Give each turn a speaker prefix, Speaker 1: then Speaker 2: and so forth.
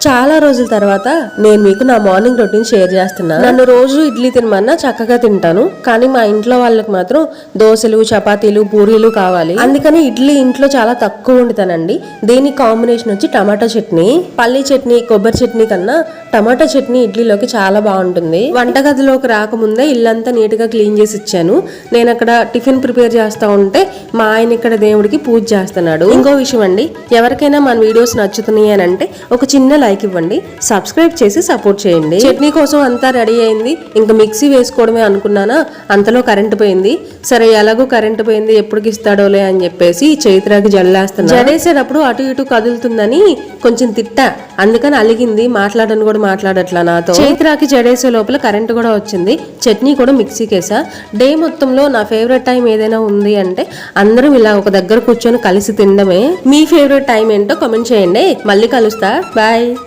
Speaker 1: చాలా రోజుల తర్వాత నేను మీకు నా మార్నింగ్ రొటీన్ షేర్ చేస్తున్నాను. నన్ను రోజు ఇడ్లీ తినమన్నా చక్కగా తింటాను, కానీ మా ఇంట్లో వాళ్ళకి మాత్రం దోశలు, చపాతీలు, పూరీలు కావాలి. అందుకని ఇడ్లీ ఇంట్లో చాలా తక్కువ వండుతానండి. దీని కాంబినేషన్ వచ్చి టమాటా చట్నీ. పల్లీ చట్నీ, కొబ్బరి చట్నీ కన్నా టమాటా చట్నీ ఇడ్లీలోకి చాలా బాగుంటుంది. వంటగదిలోకి రాకముందే ఇల్లంతా నీట్ గా క్లీన్ చేసి ఇచ్చాను. నేను అక్కడ టిఫిన్ ప్రిపేర్ చేస్తా ఉంటే మా ఆయన ఇక్కడ దేవుడికి పూజ చేస్తున్నాడు. ఇంకో విషయం అండి, ఎవరికైనా మన వీడియోస్ నచ్చుతున్నాయి అని అంటే ఒక చిన్న లైక్ ఇవ్వండి, సబ్స్క్రైబ్ చేసి సపోర్ట్ చేయండి. చట్నీ కోసం అంతా రెడీ అయింది, ఇంకా మిక్సీ వేసుకోవడమే అనుకున్నానా, అంతలో కరెంట్ పోయింది. సరే ఎలాగో కరెంట్ పోయింది, ఎప్పటికి ఇస్తాడోలే అని చెప్పేసి చైత్రాకి జల్లేస్తున్నా. జడేసేటప్పుడు అటు ఇటు కదులుతుందని కొంచెం తిట్టా, అందుకని అలిగింది. మాట్లాడను కూడా మాట్లాడట్లా నాతో. చైత్రాకి జడేసే లోపల కరెంట్ కూడా వచ్చింది. చట్నీ కూడా మిక్సీకి వేసా. డే మొత్తంలో నా ఫేవరెట్ టైం ఏదైనా ఉంది అంటే అందరం ఇలా ఒక దగ్గర కూర్చొని కలిసి తినడమే. మీ ఫేవరెట్ టైం ఏంటో కామెంట్ చేయండి. మళ్ళీ కలుస్తా, బాయ్.